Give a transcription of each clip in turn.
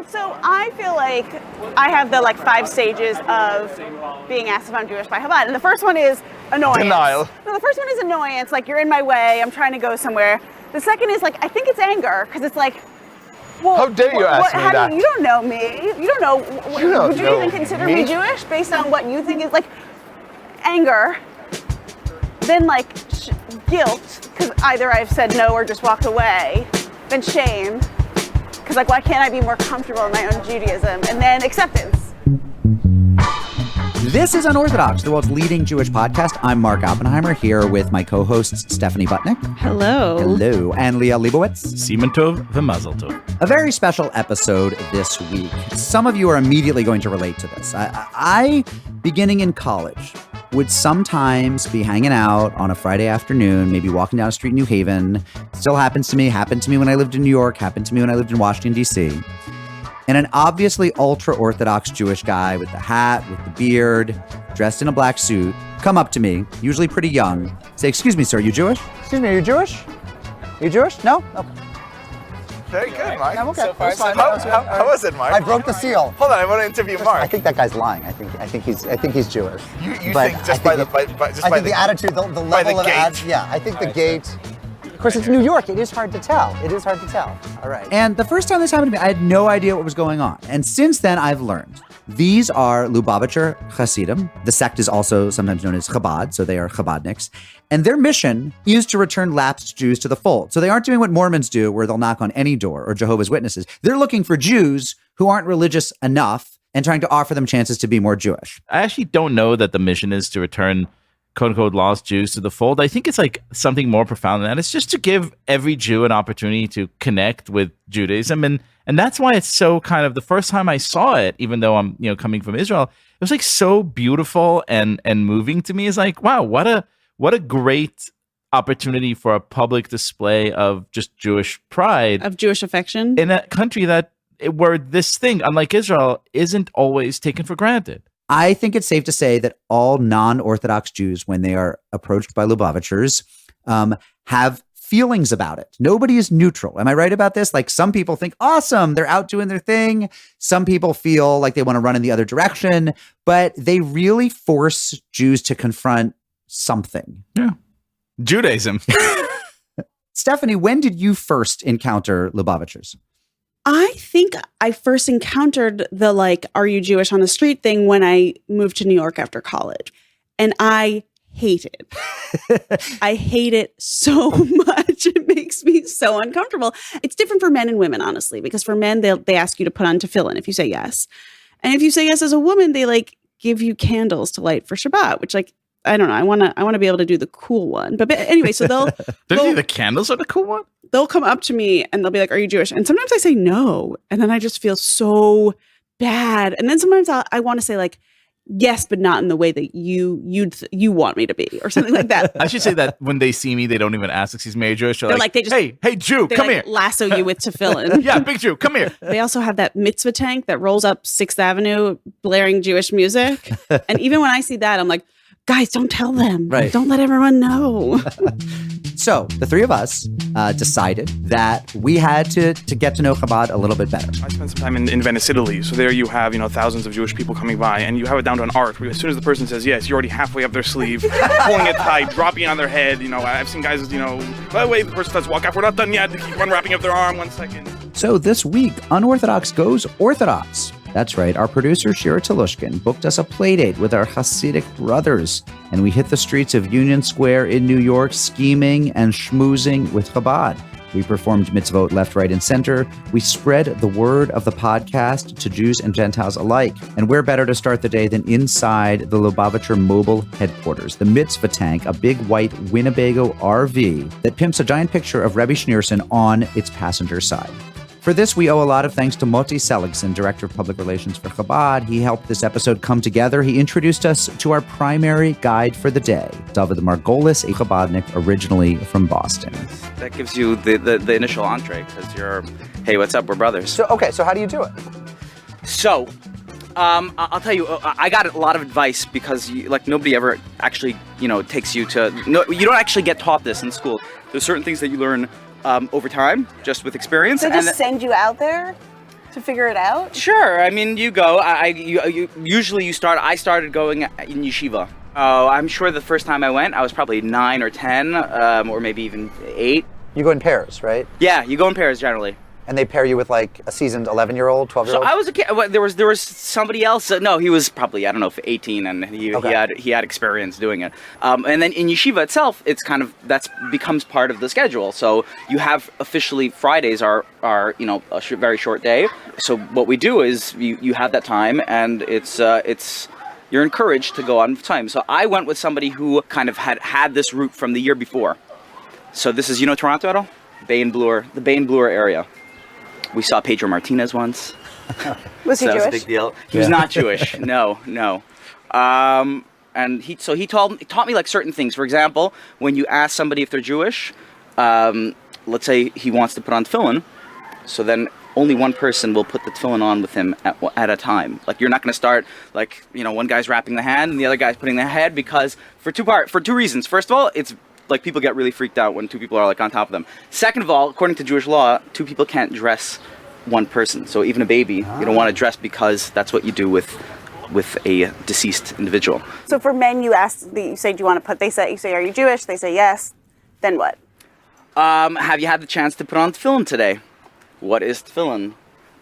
So I feel like I have the 5 stages of being asked if I'm Jewish by Chabad. And the first one is annoyance. Denial. No, the first one is annoyance, like you're in my way, I'm trying to go somewhere. The second is I think it's anger, because it's well, how dare you ask me that? You don't know me. You don't know. Would you even consider me Jewish based on what you think is anger? Then guilt, because either I've said no or just walked away. Then shame, because why can't I be more comfortable in my own Judaism? And then acceptance. This is Unorthodox, the world's leading Jewish podcast. I'm Mark Oppenheimer, here with my co-hosts Stephanie Butnick. Hello. Hello. And Leah Leibowitz. Siman Tov v'Mazel Tov. A very special episode this week. Some of you are immediately going to relate to this. I beginning in college, would sometimes be hanging out on a Friday afternoon, maybe walking down a street in New Haven. Still happened to me when I lived in New York, happened to me when I lived in Washington, D.C. And an obviously ultra-Orthodox Jewish guy with the hat, with the beard, dressed in a black suit, come up to me, usually pretty young, say, "Excuse me, sir, are you Jewish? Excuse me, are you Jewish? Are you Jewish? No? Okay. Very good, Mark. I'm okay. So far, how was it, Mark? I broke the seal. Hold on, I want to interview Mark. I think that guy's lying. I think he's Jewish. You think just by the attitude, the level of gait? Yeah, I think the gait. Of course, it's New York. It is hard to tell. All right. And the first time this happened to me, I had no idea what was going on. And since then, I've learned. These are Lubavitcher Hasidim. The sect is also sometimes known as Chabad, so they are Chabadniks. And their mission is to return lapsed Jews to the fold. So they aren't doing what Mormons do, where they'll knock on any door, or Jehovah's Witnesses. They're looking for Jews who aren't religious enough and trying to offer them chances to be more Jewish. I actually don't know that the mission is to return quote-unquote lost Jews to the fold. I think it's something more profound than that. It's just to give every Jew an opportunity to connect with Judaism. And that's why it's so kind of, the first time I saw it, even though I'm coming from Israel, it was so beautiful and moving to me. It's wow, what a great opportunity for a public display of just Jewish pride. Of Jewish affection. In a country where this thing, unlike Israel, isn't always taken for granted. I think it's safe to say that all non-Orthodox Jews, when they are approached by Lubavitchers, have feelings about it. Nobody is neutral. Am I right about this? Some people think, awesome, they're out doing their thing. Some people feel like they want to run in the other direction, but they really force Jews to confront something. Yeah. Judaism. Stephanie, when did you first encounter Lubavitchers? I think I first encountered the "Are you Jewish on the street" thing when I moved to New York after college. And I hate it. I hate it so much. It makes me so uncomfortable. It's different for men and women, honestly, because for men, they ask you to put on tefillin if you say yes. And if you say yes as a woman, they give you candles to light for Shabbat, which I don't know. I want to be able to do the cool one. But anyway, so the candles are the cool one? They'll come up to me and they'll be like, "Are you Jewish?" And sometimes I say no. And then I just feel so bad. And then sometimes I want to say yes, but not in the way that you want me to be, or something like that. I should say that when they see me, they don't even ask, "Excuse me, are you Jewish?" They're they just, hey Jew, come here. Lasso you with tefillin. Yeah, big Jew, come here. They also have that Mitzvah tank that rolls up 6th Avenue blaring Jewish music. And even when I see that, I'm like, guys, don't tell them. Right. Don't let everyone know. So the three of us decided that we had to get to know Chabad a little bit better. I spent some time in Venice, Italy. So there you have, thousands of Jewish people coming by, and you have it down to an art. Where as soon as the person says yes, you're already halfway up their sleeve, pulling it tight, dropping it on their head. I've seen guys, by the way, the person starts to walk out. We're not done yet. They keep unwrapping up their arm. 1 second. So this week, Unorthodox goes Orthodox. That's right, our producer Shira Telushkin booked us a playdate with our Hasidic brothers, and we hit the streets of Union Square in New York scheming and schmoozing with Chabad. We performed mitzvot left, right, and center. We spread the word of the podcast to Jews and Gentiles alike. And where better to start the day than inside the Lubavitcher mobile headquarters, the Mitzvah tank, a big white Winnebago RV that pimps a giant picture of Rebbe Schneerson on its passenger side. For this, we owe a lot of thanks to Moti Seligson, Director of Public Relations for Chabad. He helped this episode come together. He introduced us to our primary guide for the day, David Margolis, a Chabadnik originally from Boston. That gives you the initial entree, because you're, hey, what's up, we're brothers. So how do you do it? So, I'll tell you, I got a lot of advice because nobody ever actually, takes you to, no, you don't actually get taught this in school. There's certain things that you learn over time, just with experience. They just send you out there? to figure it out? Sure. I mean, you go. Usually you start. I started going in yeshiva. Oh, I'm sure the first time I went, I was probably 9 or 10, or maybe even 8. You go in pairs, right? Yeah, you go in pairs generally. And they pair you with like a seasoned 11-year-old, 12-year-old? So I was a kid. There was somebody else. No, he was probably, I don't know, 18, and he had experience doing it. And then in yeshiva itself, it's kind of becomes part of the schedule. So you have officially Fridays are a very short day. So what we do is you have that time, and it's you're encouraged to go on time. So I went with somebody who kind of had this route from the year before. So this is, Toronto at all? The Bay and Bloor area. We saw Pedro Martinez once. Was he so Jewish? That was a big deal. He was not Jewish. No. And he taught me like certain things. For example, when you ask somebody if they're Jewish, let's say he wants to put on tefillin, so then only one person will put the tefillin on with him at a time. Like you're not going to start like one guy's wrapping the hand and the other guy's putting the head, because for two reasons. First of all, it's like people get really freaked out when two people are like on top of them. Second of all, according to Jewish law, two people can't dress one person. So even a baby, you don't want to dress, because that's what you do with a deceased individual. So for men, you say, do you want to put? You say, are you Jewish? They say yes. Then what? Have you had the chance to put on tefillin today? What is tefillin?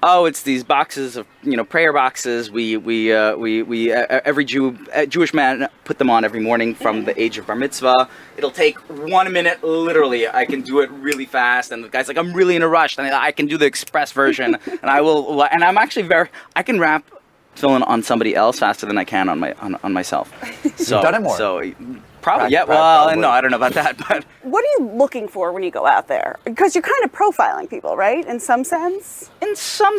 Oh, it's these boxes of prayer boxes. We every Jewish man put them on every morning from the age of bar mitzvah. It'll take 1 minute, literally. I can do it really fast, and the guy's like, I'm really in a rush, and I can do the express version, and I will. And I'm actually I can wrap tefillin on somebody else faster than I can on myself. So, you've done it more. So probably, yeah. Well, probably. no, I don't know about that, but What are you looking for when you go out there? Because you're kind of profiling people, right? In some sense. in some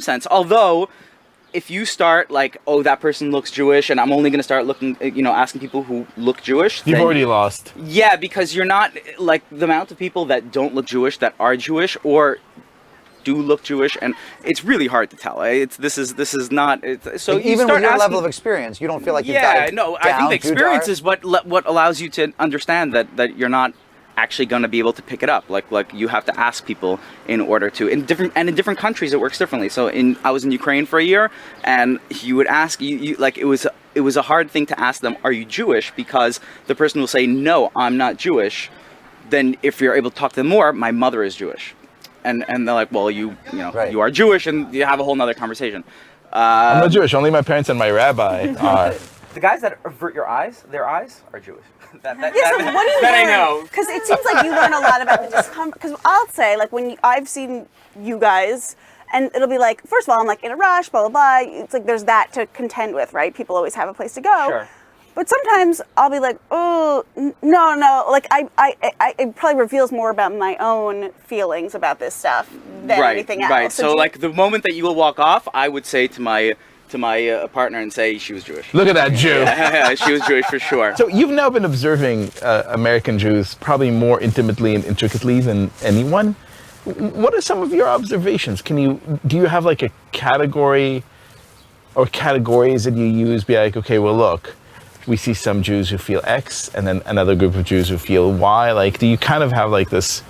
sense. Although, if you start like, oh, that person looks Jewish, and I'm only going to start looking, asking people who look Jewish. You've then- already lost. Yeah, because you're not like the amount of people that don't look Jewish that are Jewish or do look Jewish, and it's really hard to tell. This is not. So Like, you even start with your asking, level of experience, you don't feel like you've yeah, got no. I think the too experience dark? is what allows you to understand that you're not actually going to be able to pick it up. Like you have to ask people in order to. In different countries it works differently. So I was in Ukraine for a year, and you would ask you like it was a hard thing to ask them, are you Jewish? Because the person will say, no, I'm not Jewish. Then if you're able to talk to them more, my mother is Jewish. And they're like, well, Right. you are Jewish, and you have a whole nother conversation. I'm not Jewish. Only my parents and my rabbi are. The guys that avert their eyes are Jewish. Yeah, so what do you that I learn? know. Because it seems like you learn a lot about the discomfort. Because I'll say, like, I've seen you guys, and it'll be like, first of all, I'm like in a rush, blah, blah, blah. It's like there's that to contend with, right? People always have a place to go. Sure. But sometimes I'll be like, oh, no. Like, it probably reveals more about my own feelings about this stuff than anything else. Right. So like the moment that you will walk off, I would say to my partner and say she was Jewish. Look at that Jew. Yeah, she was Jewish for sure. So you've now been observing American Jews probably more intimately and intricately than anyone. What are some of your observations? Do you have like a category or categories that you use? Be like, okay, well, look, we see some Jews who feel X, and then another group of Jews who feel Y. Like, do you kind of have like this,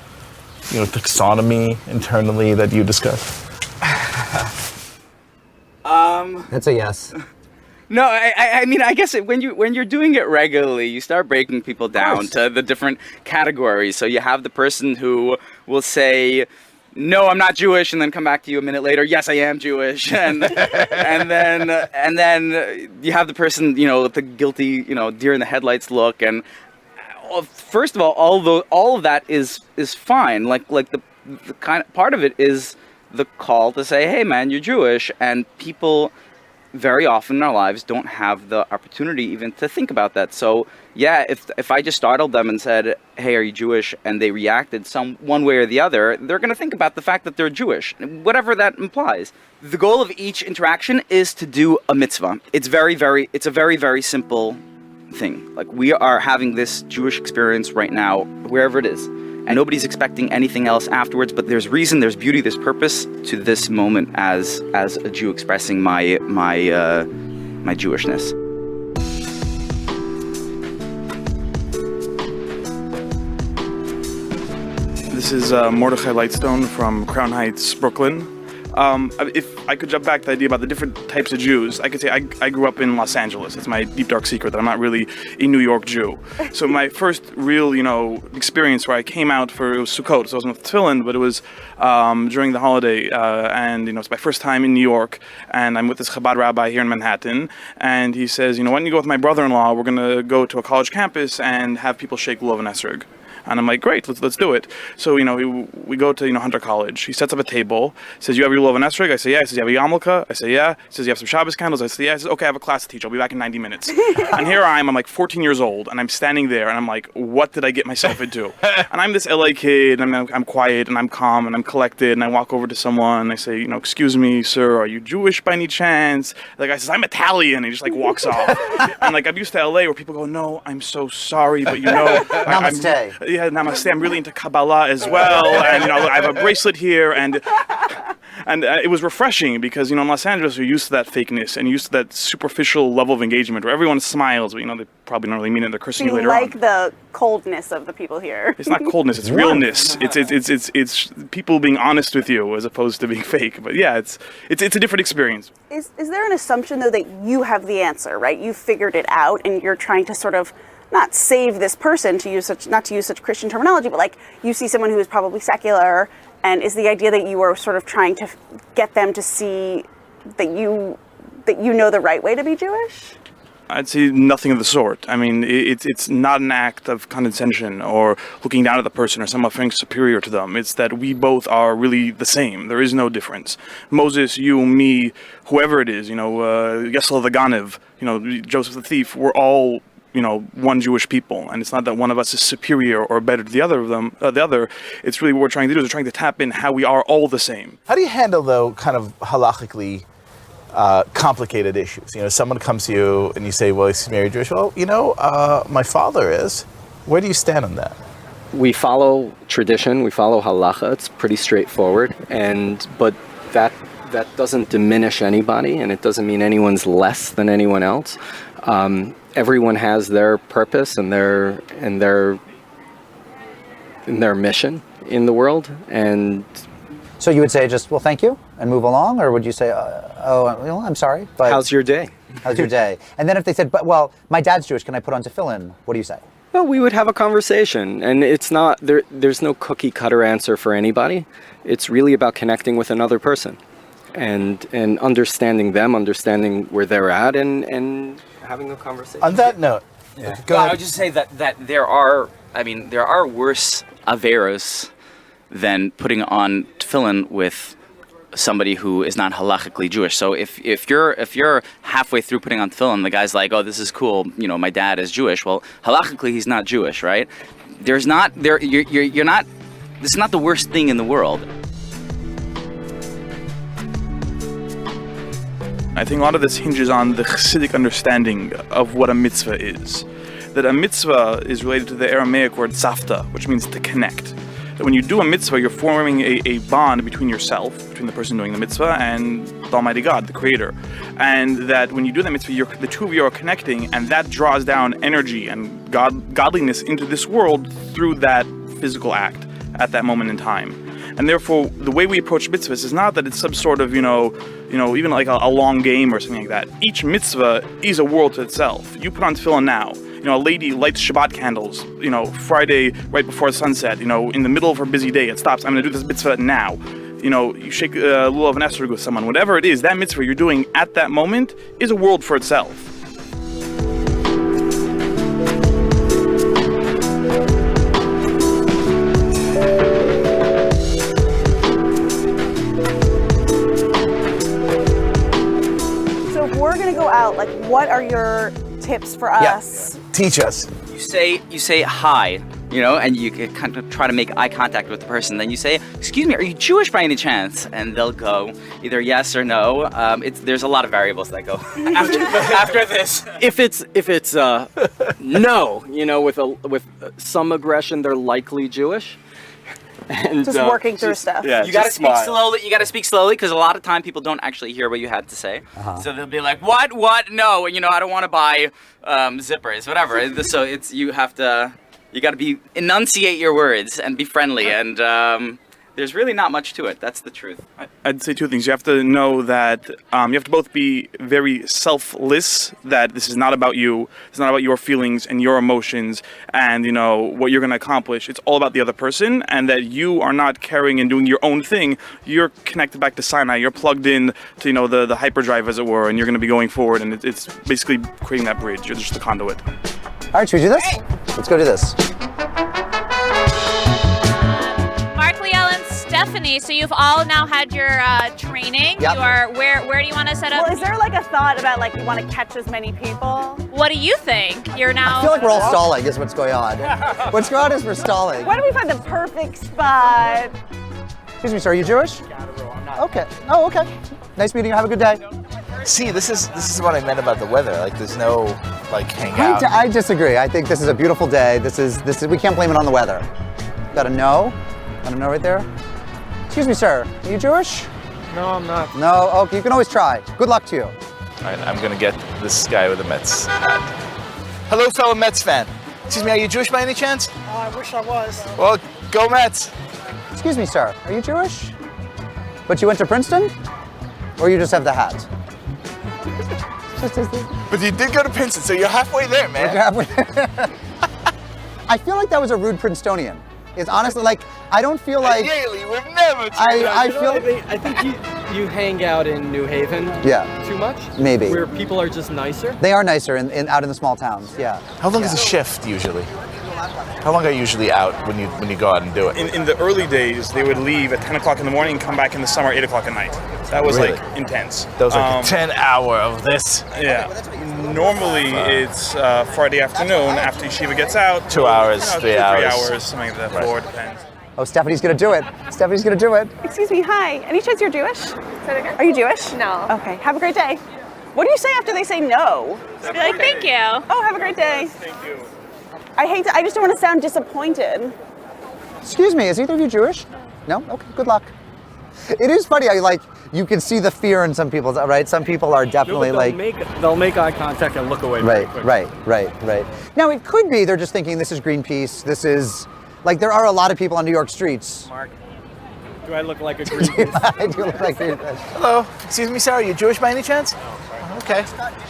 taxonomy internally that you discuss? That's a yes. No, I mean, I guess when you're doing it regularly, you start breaking people down to the different categories. So you have the person who will say, no, I'm not Jewish, and then come back to you a minute later, yes, I am Jewish, and then you have the person, with the guilty, deer in the headlights look, and first of all of that is fine. Like the kind of part of it is the call to say, hey man, you're Jewish, and people very often in our lives don't have the opportunity even to think about that. So yeah, if I just startled them and said, hey, are you Jewish, and they reacted one way or the other, they're going to think about the fact that they're Jewish, whatever that implies. The goal of each interaction is to do a mitzvah. It's a very, very simple thing. Like, we are having this Jewish experience right now, wherever it is, and nobody's expecting anything else afterwards, but there's reason, there's beauty, there's purpose to this moment as a Jew expressing my Jewishness. This is Mordechai Lightstone from Crown Heights, Brooklyn. if I could jump back to the idea about the different types of Jews, I could say I grew up in Los Angeles. It's my deep, dark secret that I'm not really a New York Jew. So my first real, experience where I came out it was Sukkot, so I wasn't with tefillin, but it was during the holiday, and it's my first time in New York, and I'm with this Chabad rabbi here in Manhattan, and he says, why don't you go with my brother-in-law? We're going to go to a college campus and have people shake lulav and esrog. And I'm like, great, let's do it. So, we go to, Hunter College. He sets up a table, says, you have your lulav and esrog? I say, yeah. He says, you have a yarmulke? I say, yeah. He says, you have some Shabbos candles? I say, yeah. He says, okay, I have a class to teach. I'll be back in 90 minutes. And here I'm like 14 years old, and I'm standing there, and I'm like, what did I get myself into? And I'm this LA kid, and I'm quiet, and I'm calm, and I'm collected, and I walk over to someone, and I say, excuse me, sir, are you Jewish by any chance? The guy says, I'm Italian, and he just walks off. And I'm used to LA where people go, no, I'm so sorry, but Namaste. Namaste. I'm really into Kabbalah as well, and I have a bracelet here, and it was refreshing because in Los Angeles you're used to that fakeness and used to that superficial level of engagement where everyone smiles, but they probably don't really mean it. They're cursing you later on. The coldness of the people here. It's not coldness; it's realness. It's people being honest with you as opposed to being fake. But yeah, it's a different experience. Is there an assumption though that you have the answer, right? You figured it out, and you're trying to sort of not save this person, not to use such Christian terminology, but you see someone who is probably secular, and is the idea that you are sort of trying to get them to see that you know the right way to be Jewish? I'd say nothing of the sort. I mean, it's not an act of condescension or looking down at the person or somehow feeling superior to them. It's that we both are really the same. There is no difference. Moses, you, me, whoever it is, Yesel the Ganev, Joseph the thief, we're all one Jewish people, and it's not that one of us is superior or better to the other of them. The other, it's really what we're trying to do is we're trying to tap in how we are all the same. How do you handle, though, kind of halachically complicated issues? Someone comes to you and you say, well, is Mary Jewish? Well, my father is. Where do you stand on that? We follow tradition, we follow halacha. It's pretty straightforward, but that doesn't diminish anybody, and it doesn't mean anyone's less than anyone else. Everyone has their purpose and their mission in the world, and So you would say just, well, thank you, and move along, or would you say, I'm sorry, but how's your day? How's your day? And then if they said, my dad's Jewish, can I put on tefillin? What do you say? Well, we would have a conversation, and it's not there's no cookie cutter answer for anybody. It's really about connecting with another person and understanding them, understanding where they're at, and having a conversation. On that note, go ahead. I would just say that there are worse averos than putting on tefillin with somebody who is not halachically Jewish. So if you're halfway through putting on tefillin, the guy's like, oh, this is cool, my dad is Jewish. Well, halachically he's not Jewish, right? You're not. This is not the worst thing in the world. I think a lot of this hinges on the Chassidic understanding of what a mitzvah is. That a mitzvah is related to the Aramaic word tzavta, which means to connect. That when you do a mitzvah, you're forming a bond between yourself, between the person doing the mitzvah, and the Almighty God, the Creator. And that when you do that mitzvah, the two of you are connecting, and that draws down energy and godliness into this world through that physical act at that moment in time. And therefore, the way we approach mitzvahs is not that it's some sort of, even like a long game or something like that. Each mitzvah is a world to itself. You put on tefillin now. A lady lights Shabbat candles, Friday right before sunset, in the middle of her busy day. It stops. I'm going to do this mitzvah now. You shake a lulav and esrog with someone. Whatever it is, that mitzvah you're doing at that moment is a world for itself. So if we're going to go out, what are your tips for us? Yeah. Teach us. You say hi, and you kind of try to make eye contact with the person. Then you say, excuse me, are you Jewish by any chance? And they'll go either yes or no. There's a lot of variables that go after this. If it's no, with some aggression, they're likely Jewish. And, just working through stuff. Yeah, you gotta speak slowly. You gotta speak slowly because a lot of time people don't actually hear what you had to say. Uh-huh. So they'll be like, "What? No, I don't want to buy zippers, whatever." So you gotta enunciate your words and be friendly, and There's really not much to it. That's the truth. I'd say two things. You have to know that you have to both be very selfless, that this is not about you. It's not about your feelings and your emotions and, you know, what you're going to accomplish. It's all about the other person, and that you are not carrying and doing your own thing. You're connected back to Sinai. You're plugged in to, you know, the hyperdrive, as it were, and you're going to be going forward, and it's basically creating that bridge. You're just the conduit. All right, should we do this? Let's go do this. Stephanie, so you've all now had your training. Yep. You are where do you want to set up? Well, is there like a thought about like you want to catch as many people? What do you think? You're now. I feel like we're all stalling is what's going on. What's going on is we're stalling. Why don't we find the perfect spot? Excuse me, sir, are you Jewish? Okay. Oh, okay. Nice meeting you. Have a good day. See, this is what I meant about the weather. Like, there's no like hangout. I disagree. I think this is a beautiful day. This is we can't blame it on the weather. Got a no? Got a no right there? Excuse me, sir. Are you Jewish? No, I'm not. No? Okay, you can always try. Good luck to you. All right, I'm gonna get this guy with the Mets hat. Hello, fellow Mets fan. Excuse me, are you Jewish by any chance? I wish I was. Well, go Mets. Excuse me, sir. Are you Jewish? But you went to Princeton? Or you just have the hat? But you did go to Princeton, so you're halfway there, man. I feel like that was a rude Princetonian. It's honestly like, I don't feel like... Ideally, we've never I feel... I think you hang out in New Haven too much? Maybe. Where people are just nicer? They are nicer out in the small towns, yeah. How long is a shift usually? How long are you usually out when you go out and do it? In the early days, they would leave at 10 o'clock in the morning and come back in the summer 8 o'clock at night. That was Really? like intense. That was like a 10-hour of this. Yeah. Normally it's Friday afternoon after yeshiva gets out. 2 hours, 3 3 hours. hours, something like that. Right. 4, depends. Oh, Stephanie's gonna do it. Stephanie's gonna do it. Excuse me, hi. Any chance you're Jewish? Are you Jewish? No. Okay, have a great day. What do you say after they say no? Be like, thank you. Oh, have a great day. Thank you. I just don't want to sound disappointed. Excuse me, is either of you Jewish? No? Okay, good luck. It is funny, you can see the fear in some people's, right? Some people are definitely They'll make eye contact and look away very quickly. Right. Now, it could be they're just thinking this is Greenpeace, this is, like there are a lot of people on New York streets. Mark, do I look like a Greenpeace? I do look like Greenpeace. Hello, excuse me, sir, are you Jewish by any chance? Okay.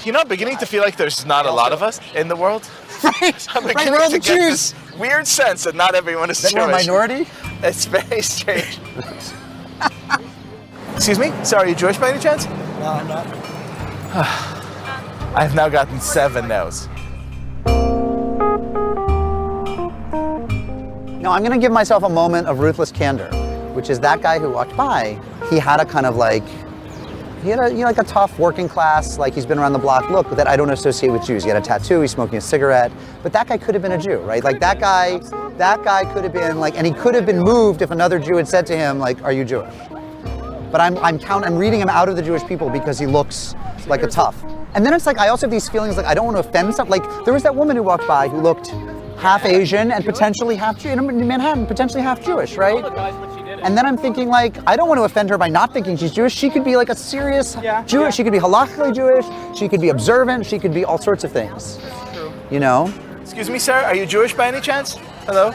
You know, I'm beginning to feel like there's not a lot of us in the world. Right, I'm beginning we're all to the get Jews. this weird sense that not everyone is That Jewish. we're a minority? It's very strange. Excuse me, sir, are you Jewish by any chance? No, I'm not. I've now gotten 7 no's. No, I'm gonna give myself a moment of ruthless candor, which is that guy who walked by, he had a kind of like, he had a tough working class, like he's been around the block look that I don't associate with Jews. He had a tattoo, he's smoking a cigarette, but that guy could have been a Jew, right? Like that guy could have been like, and he could have been moved if another Jew had said to him, like, are you Jewish? But I'm reading him out of the Jewish people because he looks like a tough. And then it's like, I also have these feelings like I don't want to offend some, like there was that woman who walked by who looked half Asian and potentially half Jew, in Manhattan, potentially half Jewish, right? And then I'm thinking like, I don't want to offend her by not thinking she's Jewish. She could be like a serious Jewish. She could be halakhically Jewish. She could be observant. She could be all sorts of things. You know? Excuse me, sir, are you Jewish by any chance? Hello?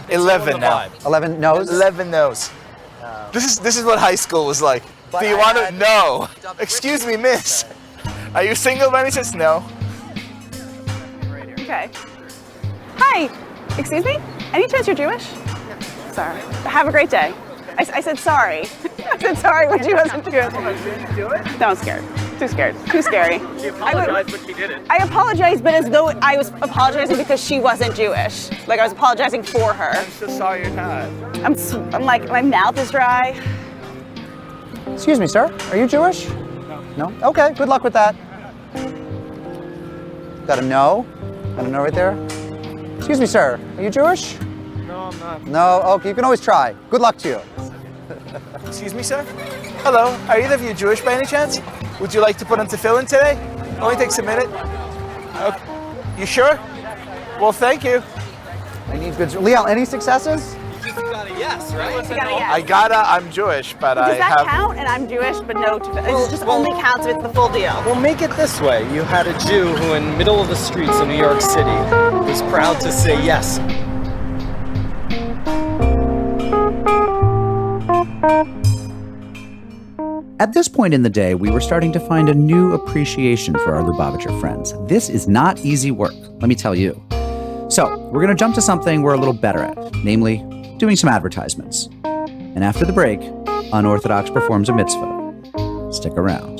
11 now. 11 no's? 11 no's. This is what high school was like. Do you want to? No. Excuse me, miss. Are you single by any chance? No. Okay. Hi. Excuse me? Any chance you're Jewish? No. Sorry. Have a great day. I said sorry. I said sorry when she wasn't Jewish. No, I'm scared. Too scared. Too scary. She apologized, but she didn't. I apologized, but as though I was apologizing because she wasn't Jewish. Like I was apologizing for her. I'm so sorry you're not. I'm like, my mouth is dry. Excuse me, sir. Are you Jewish? No. No? Okay, good luck with that. Got a no? Got a no right there? Excuse me, sir. Are you Jewish? No, I'm not. No? Okay, you can always try. Good luck to you. Excuse me, sir? Hello, are either of you Jewish by any chance? Would you like to put on tefillin today? Only takes a minute. Okay. You sure? Well, thank you. I need good. Liel, any successes? You just got a yes, right? You got a yes. I'm Jewish, but Does I that have... count? And I'm Jewish, but no, it just only counts if it's the full deal. Well, make it this way. You had a Jew who, in the middle of the streets of New York City, was proud to say yes. At this point in the day, we were starting to find a new appreciation for our Lubavitcher friends. This is not easy work, let me tell you. So, we're going to jump to something we're a little better at, namely doing some advertisements. And after the break, Unorthodox performs a mitzvah. Stick around.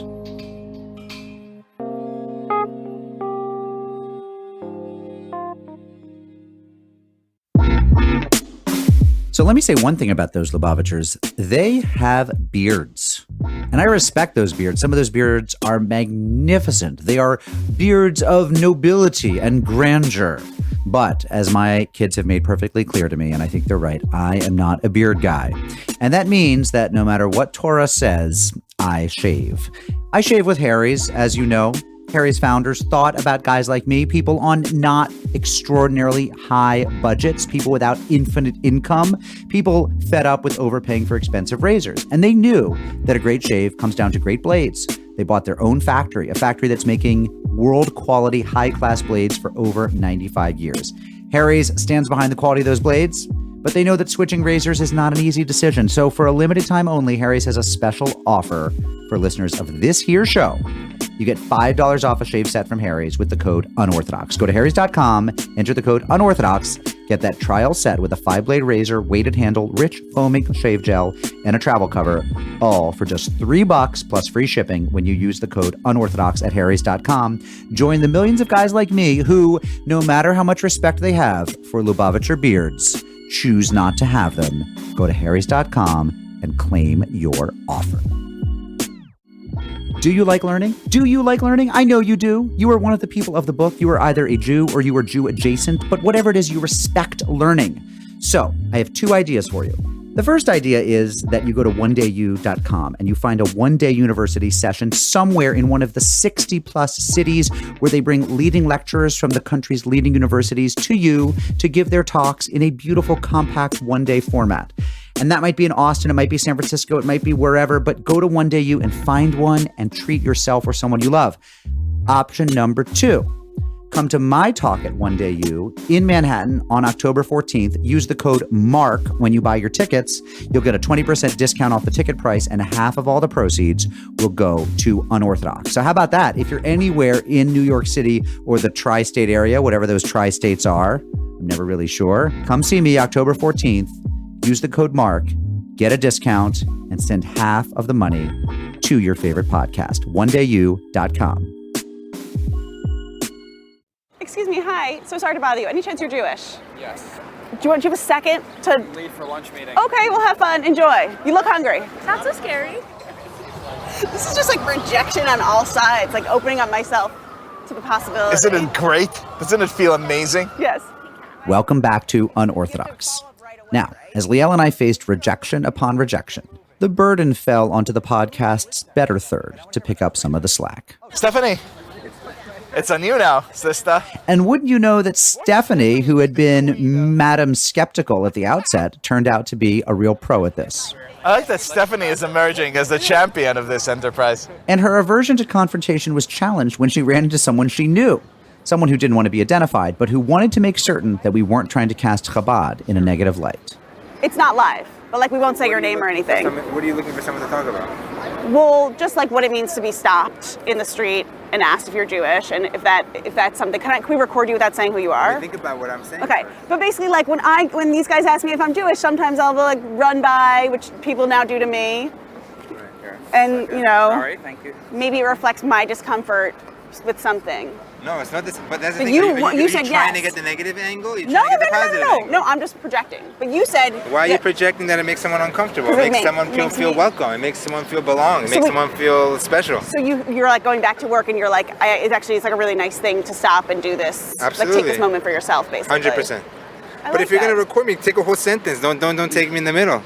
So let me say one thing about those Lubavitchers. They have beards. And I respect those beards. Some of those beards are magnificent. They are beards of nobility and grandeur. But as my kids have made perfectly clear to me, and I think they're right, I am not a beard guy. And that means that no matter what Torah says, I shave. I shave with Harry's, as you know. Harry's founders thought about guys like me, people on not extraordinarily high budgets, people without infinite income, people fed up with overpaying for expensive razors. And they knew that a great shave comes down to great blades. They bought their own factory, a factory that's making world quality, high class blades for over 95 years. Harry's stands behind the quality of those blades, but they know that switching razors is not an easy decision. So for a limited time only, Harry's has a special offer for listeners of this here show. You get $5 off a shave set from Harry's with the code Unorthodox. Go to harrys.com, enter the code Unorthodox, get that trial set with a 5-blade razor, weighted handle, rich foaming shave gel, and a travel cover, all for just $3 plus free shipping when you use the code Unorthodox at harrys.com. Join the millions of guys like me who, no matter how much respect they have for Lubavitcher beards, choose not to have them. Go to harrys.com and claim your offer. Do you like learning? Do you like learning? I know you do. You are one of the people of the book. You are either a Jew or you are Jew adjacent, but whatever it is, you respect learning. So I have 2 ideas for you. The first idea is that you go to onedayu.com and you find a one-day university session somewhere in one of the 60 plus cities where they bring leading lecturers from the country's leading universities to you to give their talks in a beautiful, compact one-day format. And that might be in Austin, it might be San Francisco, it might be wherever, but go to One Day U and find one and treat yourself or someone you love. Option number 2. Come to my talk at One Day U in Manhattan on October 14th. Use the code MARK when you buy your tickets. You'll get a 20% discount off the ticket price, and half of all the proceeds will go to Unorthodox. So how about that? If you're anywhere in New York City or the tri-state area, whatever those tri-states are, I'm never really sure, come see me October 14th. Use the code MARK, get a discount, and send half of the money to your favorite podcast. onedayu.com. Excuse me, hi. So sorry to bother you. Any chance you're Jewish? Yes. Do you have a second to... Leave for lunch meeting. Okay, we'll have fun. Enjoy. You look hungry. Not so scary. This is just like rejection on all sides, like opening up myself to the possibility. Isn't it great? Doesn't it feel amazing? Yes. Welcome back to Unorthodox. Now, as Liel and I faced rejection upon rejection, the burden fell onto the podcast's better third to pick up some of the slack. Stephanie, it's on you now, sister. And wouldn't you know that Stephanie, who had been Madam Skeptical at the outset, turned out to be a real pro at this. I like that Stephanie is emerging as the champion of this enterprise. And her aversion to confrontation was challenged when she ran into someone she knew. Someone who didn't want to be identified, but who wanted to make certain that we weren't trying to cast Chabad in a negative light. It's not live, but like we won't say your name or anything. What are you looking for someone to talk about? Well, just like what it means to be stopped in the street and asked if you're Jewish, and if that's something. Can we record you without saying who you are? Think about what I'm saying. Okay, but basically, like when these guys ask me if I'm Jewish, sometimes I'll like run by, which people now do to me, and you know, Sorry, thank you. Maybe it reflects my discomfort with something. No, it's not this. But that's the But thing. you said trying yes. to get the negative angle. You're No, trying to get the positive angle. No, I'm just projecting. But you said. Why are you projecting that it makes someone uncomfortable? It Because makes someone feel welcome. It makes someone feel belong. It makes someone feel special. So you're like going back to work and you're like, it's like a really nice thing to stop and do this. Absolutely. Like take this moment for yourself, basically. 100%. But if you're gonna record me, take a whole sentence. Don't take me in the middle.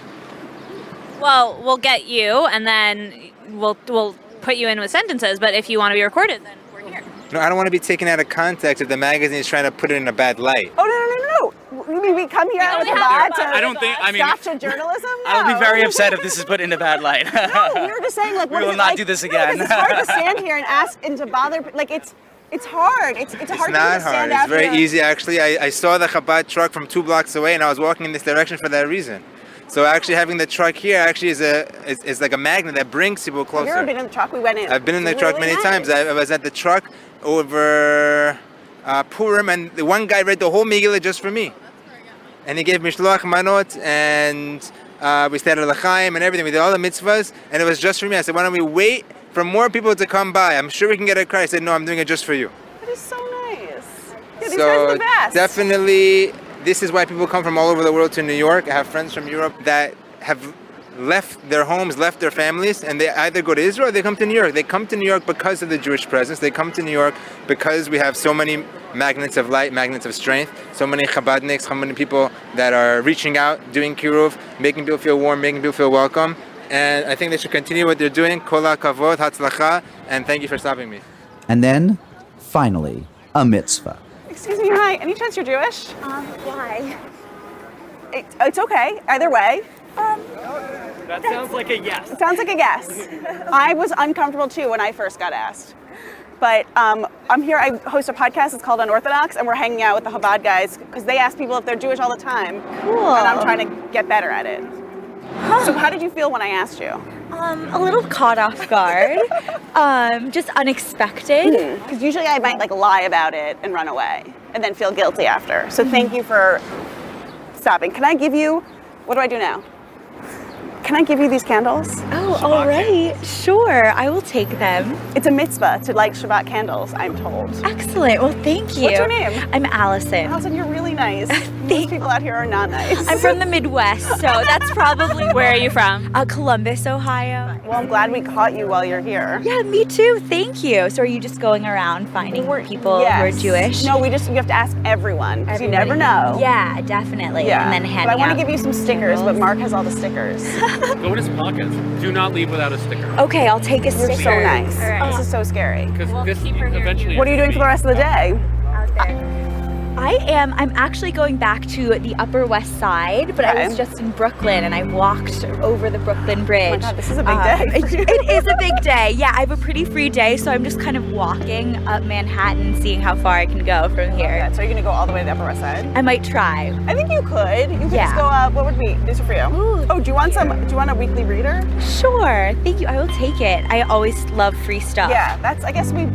Well, we'll get you, and then we'll put you in with sentences. But if you want to be recorded, then we're here. No, I don't want to be taken out of context if the magazine is trying to put it in a bad light. Oh no! You mean we come here with Chabad to I don't think. I mean, stop to journalism? No. I'll be very upset if this is put in a bad light. No, we were just saying like. We will not do this again. No, it's hard to stand here and ask and to bother. Like it's hard. It's hard. It's not hard. It's very easy actually. I saw the Chabad truck from 2 blocks away, and I was walking in this direction for that reason. So actually having the truck here actually is like a magnet that brings people closer. Have you ever been in the truck? We went in. I've been in the It's truck really many nice. times. I was at the truck over Purim, and the one guy read the whole Megillah just for me. And he gave Mishloach Manot, and we started L'chaim and everything. We did all the mitzvahs, and it was just for me. I said, why don't we wait for more people to come by? I'm sure we can get a car. I said, no, I'm doing it just for you. That is so nice. Yeah, these guys So are the best. definitely, this is why people come from all over the world to New York. I have friends from Europe that have left their homes, left their families, and they either go to Israel or they come to New York. They come to New York because of the Jewish presence. They come to New York because we have so many magnets of light, magnets of strength, so many Chabadniks, so many people that are reaching out, doing kiruv, making people feel warm, making people feel welcome. And I think they should continue what they're doing. Kol hakavod, hatzlacha, and thank you for stopping me. And then, finally, a mitzvah. Excuse me, hi. Any chance you're Jewish? Why? It's okay. Either way. That sounds like a yes. It sounds like a yes. I was uncomfortable too when I first got asked. But I'm here, I host a podcast, it's called Unorthodox, and we're hanging out with the Chabad guys because they ask people if they're Jewish all the time. Cool. And I'm trying to get better at it. So how did you feel when I asked you? A little caught off guard. Just unexpected. Because usually I might like lie about it and run away and then feel guilty after. So thank you for stopping. Can I give you, what do I do now? Can I give you these candles? Oh, all right. Sure, I will take them. It's a mitzvah to light Shabbat candles, I'm told. Excellent. Well, thank you. What's your name? I'm Allison. Allison, you're really nice. Most people out here are not nice. I'm from the Midwest, so that's probably Where are you from? Columbus, Ohio. Well, I'm glad we caught you while you're here. Yeah, me too. Thank you. So are you just going around finding people who are Jewish? No, you have to ask everyone, because you never know. Yeah, definitely. Yeah. And then But handing I want out to give you some stickers, but candles. Mark has all the stickers. Go in his pockets. Do not leave without a sticker. Okay, I'll take a You're sticker. so nice. All right. This is so scary. Because this eventually. What are you doing for the rest of the day? I'm actually going back to the Upper West Side, but I was just in Brooklyn and I walked over the Brooklyn Bridge. Oh my God, this is a big day. It is a big day. Yeah, I have a pretty free day, so I'm just kind of walking up Manhattan, seeing how far I can go from here. So you're gonna go all the way to the Upper West Side? I might try. I think you could. You could just go up. What would be these are for you? Ooh, do you want a weekly reader? Sure. Thank you. I will take it. I always love free stuff. Yeah, I guess we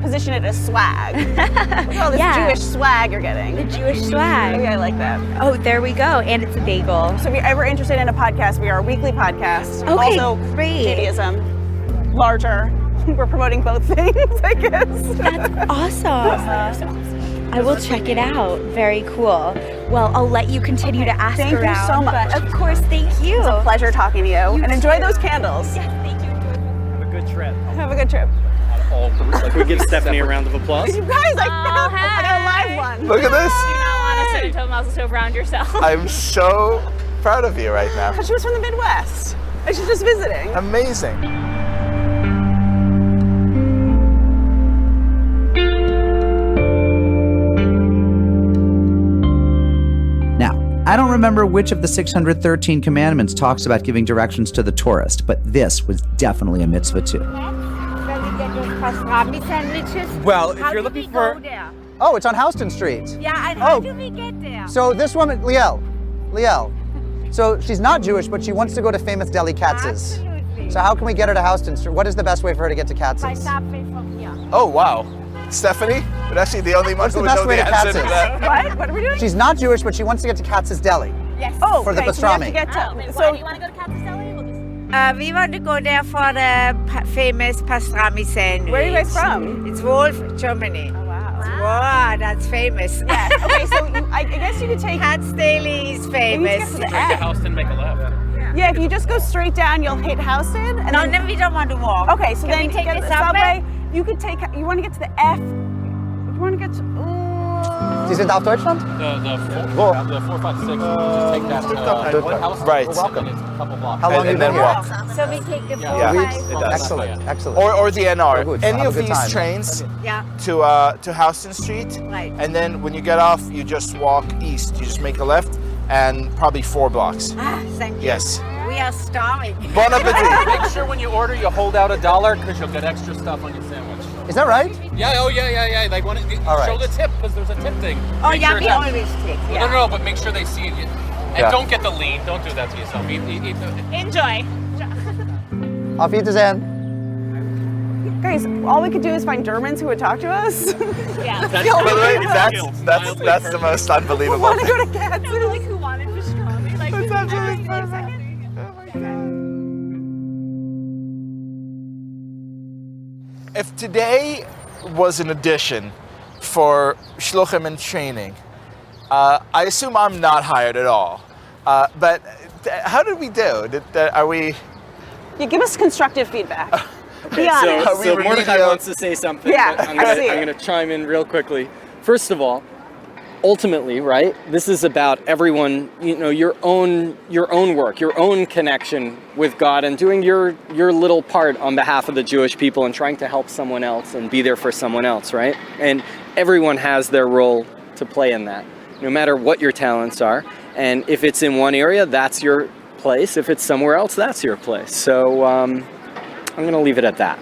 position it as swag. Look at all this Jewish swag you're getting. The Jewish swag. Okay, I like that. Oh, there we go. And it's a bagel. So if you're ever interested in a podcast, we are a weekly podcast. Okay, also, great. Judaism, larger. We're promoting both things, I guess. That's awesome. I will check it out. Very cool. Well, I'll let you continue to ask Thank around. you so much. But of course, thank you. It's a pleasure talking to you. And enjoy those candles. Yes, thank you. Have a good trip. Have a good trip. Like we give Stephanie a round of applause. You guys, I got a live one. Look at this. Do you not want to sit and tell Mazel Tov around yourself? I'm so proud of you right now. Because she was from the Midwest. And she's just visiting. Amazing. Now, I don't remember which of the 613 commandments talks about giving directions to the tourist, but this was definitely a mitzvah too. Pastrami sandwiches. Well, if you're looking for. Oh, it's on Houston Street. Yeah, and how do we get there? So this woman, Liel. So she's not Jewish, but she wants to go to famous deli Katz's. Absolutely. So how can we get her to Houston Street? What is the best way for her to get to By Katz's? subway from here. Oh, wow. Stephanie? But actually the only one What's who the would best know way the to answer to Katz's? that. What? What are we doing? She's not Jewish, but she wants to get to Katz's Deli. Yes. Oh, for the okay, so we have to pastrami. get to, Why so do you want to go to Katz's Deli? We'll just... We want to go there for the famous pastrami sandwich. Where are you guys from? It's Wolf, Germany. Oh, wow. Wow, that's famous. Yeah. Okay, so I guess you could take. Katz Daily is famous. To the Take to end. Houston, make a left. Yeah, if you just go straight down, you'll hit Houston. And No, then, then we don't want to walk. okay, so Can then we take get the the subway? You could take. You want to get to the F. You want to get to. Sie sind auf Deutschland? The 456. Take that to Houston. Right. Welcome. And it's a couple blocks. How long And have then you been here? walk. So we take the Yeah, 456. it does. Excellent, excellent. Or the NR. Good. Any Have of a good these time. trains Yeah. to Houston Street. Right. And then when you get off, you just walk east. You just make a left and probably 4 blocks. Ah, thank you. Yes. We are starving. Bon appetit. Make sure when you order, you hold out $1 because you'll get extra stuff on your sandwich. Is that right? Yeah, yeah. They want to All right. show the tip because there's a tip thing. Oh, Make yeah, sure we it's- always take. Well, Yeah. no, but make sure they see it. And don't get the lean. Don't do that to yourself. Enjoy. Auf Wiedersehen. Guys, all we could do is find Germans who would talk to us. Yeah. By the way, that's the most unbelievable We want to thing. go to Kansas. Like who wanted pastrami? Like, That's absolutely perfect. If today was an audition for Shluchim in training, I assume I'm not hired at all. But how did we do? Are we? You give us constructive feedback. Be So, honest. so Mordechai wants to say something. Yeah, but I'm I see it. going to chime in real quickly. First of all, ultimately, right? This is about everyone, your own work, your own connection with God, and doing your little part on behalf of the Jewish people and trying to help someone else and be there for someone else, right? And everyone has their role to play in that, no matter what your talents are. And if it's in one area, that's your place. If it's somewhere else, that's your place. So I'm going to leave it at that.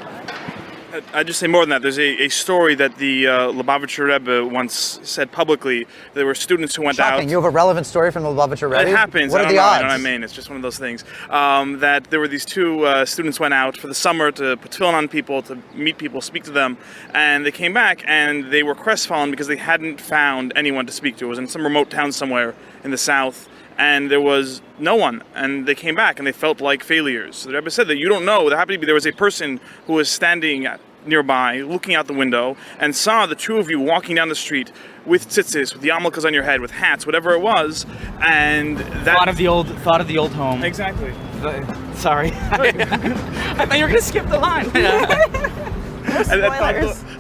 I'd just say more than that. There's a story that the Lubavitcher Rebbe once said publicly. There were students who went Shocking. out. You have a relevant story from the Lubavitcher Rebbe? It happens. What I are don't the know. odds? You know what I mean? It's just one of those things. That there were these two students went out for the summer to put tefillin on people, to meet people, speak to them, and they came back and they were crestfallen because they hadn't found anyone to speak to. It was in some remote town somewhere in the south, and there was no one. And they came back and they felt like failures. So the Rebbe said that you don't know. There happened to be there was a person who was standing nearby, looking out the window, and saw the two of you walking down the street with tzitzis, with yarmulkes on your head, with hats, whatever it was, and that Thought of the old home. Exactly. Sorry. I thought you were gonna skip the line. And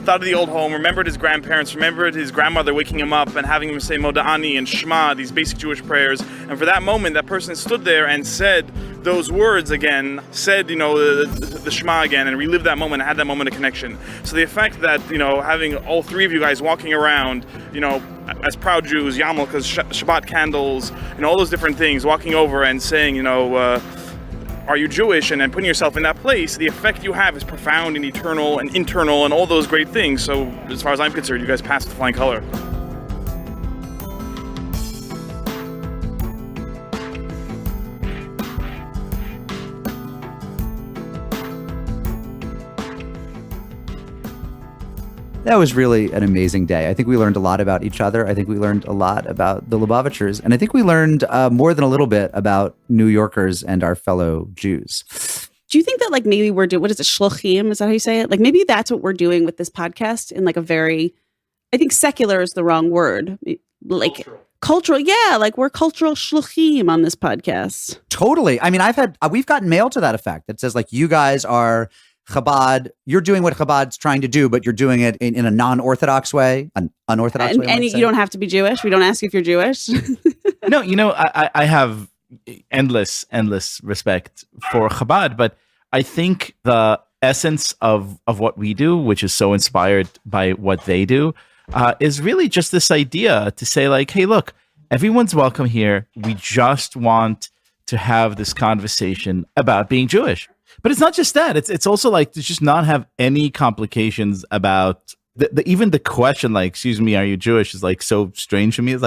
thought of the old home, remembered his grandparents, remembered his grandmother waking him up and having him say Moda'ani and Shema, these basic Jewish prayers. And for that moment, that person stood there and said those words again, said, the Shema again, and relived that moment, and had that moment of connection. So the effect that, having all three of you guys walking around, as proud Jews, yarmulkes, Shabbat candles, all those different things, walking over and saying, are you Jewish? And then putting yourself in that place, the effect you have is profound and eternal and internal and all those great things. So as far as I'm concerned, you guys passed with flying color. That was really an amazing day. I think we learned a lot about each other. I think we learned a lot about the Lubavitchers. And I think we learned more than a little bit about New Yorkers and our fellow Jews. Do you think that maybe we're doing, what is it, shluchim? Is that how you say it? Maybe that's what we're doing with this podcast in a very, I think secular is the wrong word. Cultural. Yeah. We're cultural shluchim on this podcast. Totally. I mean, we've gotten mail to that effect that says you guys are Chabad, you're doing what Chabad's trying to do, but you're doing it in a non-Orthodox way, an unorthodox way. And you don't have to be Jewish. We don't ask you if you're Jewish. No, I have endless respect for Chabad, but I think the essence of what we do, which is so inspired by what they do, is really just this idea to say hey, look, everyone's welcome here. We just want to have this conversation about being Jewish. But it's not just that. It's also to just not have any complications about even the question, excuse me, are you Jewish, is so strange to me. It's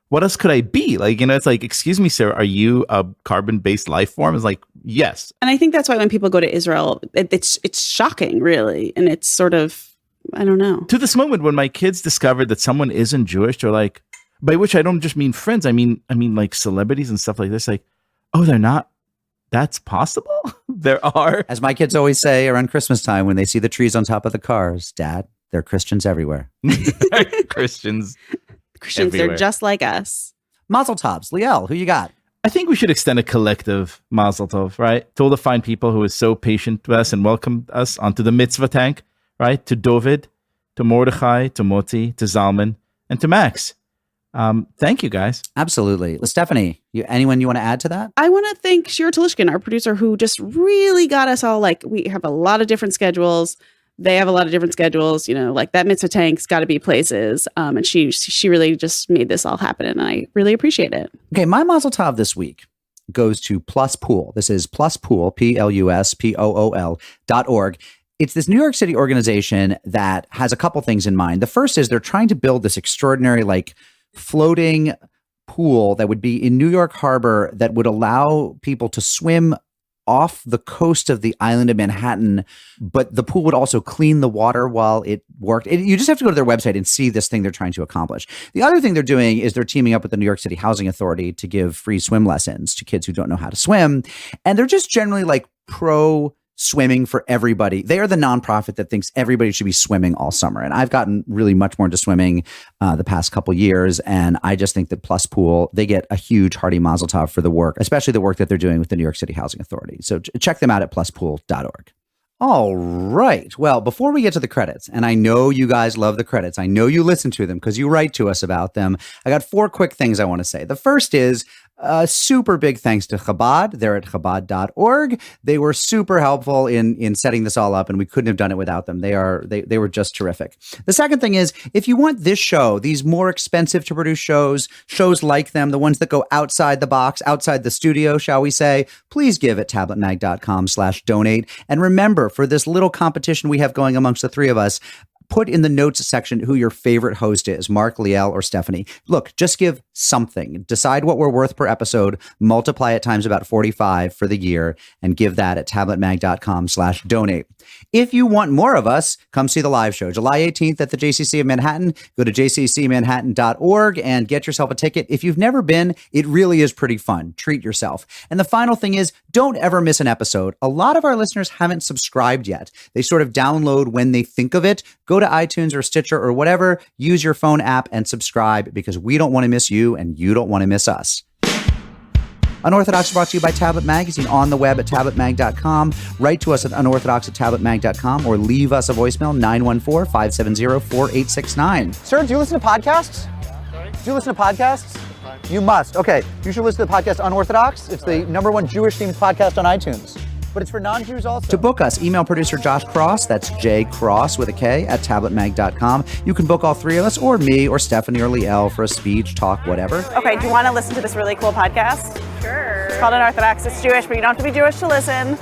what else could I be? It's excuse me, sir, are you a carbon-based life form? It's yes. And I think that's why when people go to Israel, it's shocking, really. And it's sort of, I don't know. To this moment when my kids discovered that someone isn't Jewish, they're by which I don't just mean friends, I mean celebrities and stuff like this, oh, they're not. That's possible? There are. As my kids always say around Christmas time when they see the trees on top of the cars, Dad, they're Christians everywhere. Christians, everywhere. They're just like us. Mazel tovs. Liel, who you got? I think we should extend a collective mazel tov, right? To all the fine people who is so patient with us and welcomed us onto the mitzvah tank, right? To David, to Mordechai, to Moti, to Zalman, and to Max. Thank you, guys. Absolutely. Stephanie, anyone you want to add to that? I want to thank Shira Talushkin, our producer, who just really got us all we have a lot of different schedules. They have a lot of different schedules, that mitzvah tank's got to be places. And she really just made this all happen. And I really appreciate it. Okay. My mazel tov this week goes to Plus Pool. This is pluspool, PLUSPOOL.org. It's this New York City organization that has a couple things in mind. The first is they're trying to build this extraordinary, floating pool that would be in New York Harbor that would allow people to swim off the coast of the island of Manhattan, but the pool would also clean the water while it worked. You just have to go to their website and see this thing they're trying to accomplish. The other thing they're doing is they're teaming up with the New York City Housing Authority to give free swim lessons to kids who don't know how to swim. And they're just generally like pro swimming for everybody. They are the nonprofit that thinks everybody should be swimming all summer. And I've gotten really much more into swimming the past couple years. And I just think that Plus Pool, they get a huge hearty mazel tov for the work, especially the work that they're doing with the New York City Housing Authority. So check them out at pluspool.org. All right. Well, before we get to the credits, and I know you guys love the credits, I know you listen to them because you write to us about them. I got 4 quick things I want to say. The first is super big thanks to Chabad. They're at chabad.org. They were super helpful in setting this all up, and we couldn't have done it without them. They were just terrific. The second thing is, if you want this show, these more expensive to produce shows like them, the ones that go outside the box, outside the studio, shall we say, please give at tabletmag.com/donate. And remember, for this little competition we have going amongst the 3 of us, put in the notes section who your favorite host is, Mark, Liel, or Stephanie. Look, just give something. Decide what we're worth per episode, multiply it times about 45 for the year, and give that at tabletmag.com/donate. If you want more of us, come see the live show. July 18th at the JCC of Manhattan. Go to jccmanhattan.org and get yourself a ticket. If you've never been, it really is pretty fun. Treat yourself. And the final thing is, don't ever miss an episode. A lot of our listeners haven't subscribed yet. They sort of download when they think of it. Go to iTunes or Stitcher or whatever, use your phone app and subscribe, because we don't want to miss you and you don't want to miss us. Unorthodox is brought to you by Tablet Magazine, on the web at tabletmag.com. Write to us at unorthodox@tabletmag.com or leave us a voicemail, 914-570-4869. Sir, do you listen to podcasts? Sorry? Do you listen to podcasts? You must. Okay. You should listen to the podcast Unorthodox. It's the #1 Jewish-themed podcast on iTunes. But it's for non-Jews also. To book us, email producer Josh Cross, that's J Cross with a K, at tabletmag.com. You can book all 3 of us, or me, or Stephanie, or Liel for a speech, talk, whatever. Okay, do you want to listen to this really cool podcast? Sure. It's called Unorthodox. It's Jewish, but you don't have to be Jewish to listen.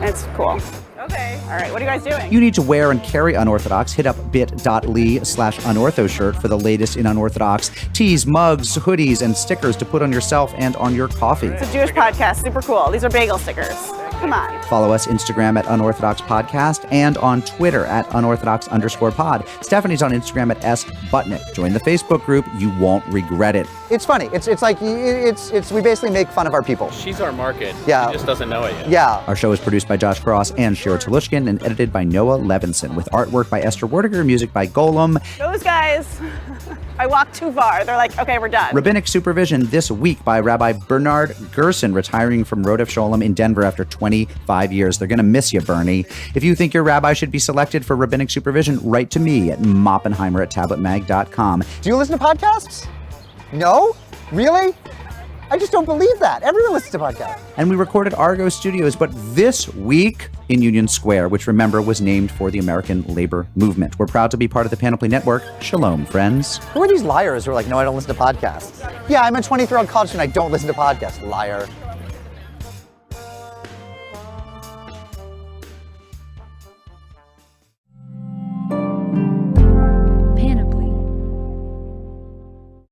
It's cool. Okay. All right, what are you guys doing? You need to wear and carry Unorthodox. Hit up bit.ly/unortho shirt for the latest in Unorthodox. Tees, mugs, hoodies, and stickers to put on yourself and on your coffee. It's a Jewish podcast. Super cool. These are bagel stickers. Come on. Follow us Instagram at Unorthodox Podcast and on Twitter at Unorthodox_pod. Stephanie's on Instagram at sbutnick. Join the Facebook group. You won't regret it. It's funny. It's like we basically make fun of our people. She's our market. Yeah. She just doesn't know it yet. Yeah. Our show is produced by Josh Cross and Shira Tolushkin and edited by Noah Levinson, with artwork by Esther Werdiger, music by Golem. Those guys, I walked too far. They're like, okay, we're done. Rabbinic supervision this week by Rabbi Bernard Gerson, retiring from Rodef Sholem in Denver after 25 years. They're going to miss you, Bernie. If you think your rabbi should be selected for rabbinic supervision, write to me at moppenheimer@tabletmag.com. Do you listen to podcasts? No? Really? I just don't believe that. Everyone listens to podcasts. And we recorded Argo Studios, but this week in Union Square, which, remember, was named for the American labor movement. We're proud to be part of the Panoply Network. Shalom, friends. Who are these liars who are like, no, I don't listen to podcasts? Yeah, I'm a 23-year-old college student. I don't listen to podcasts. Liar.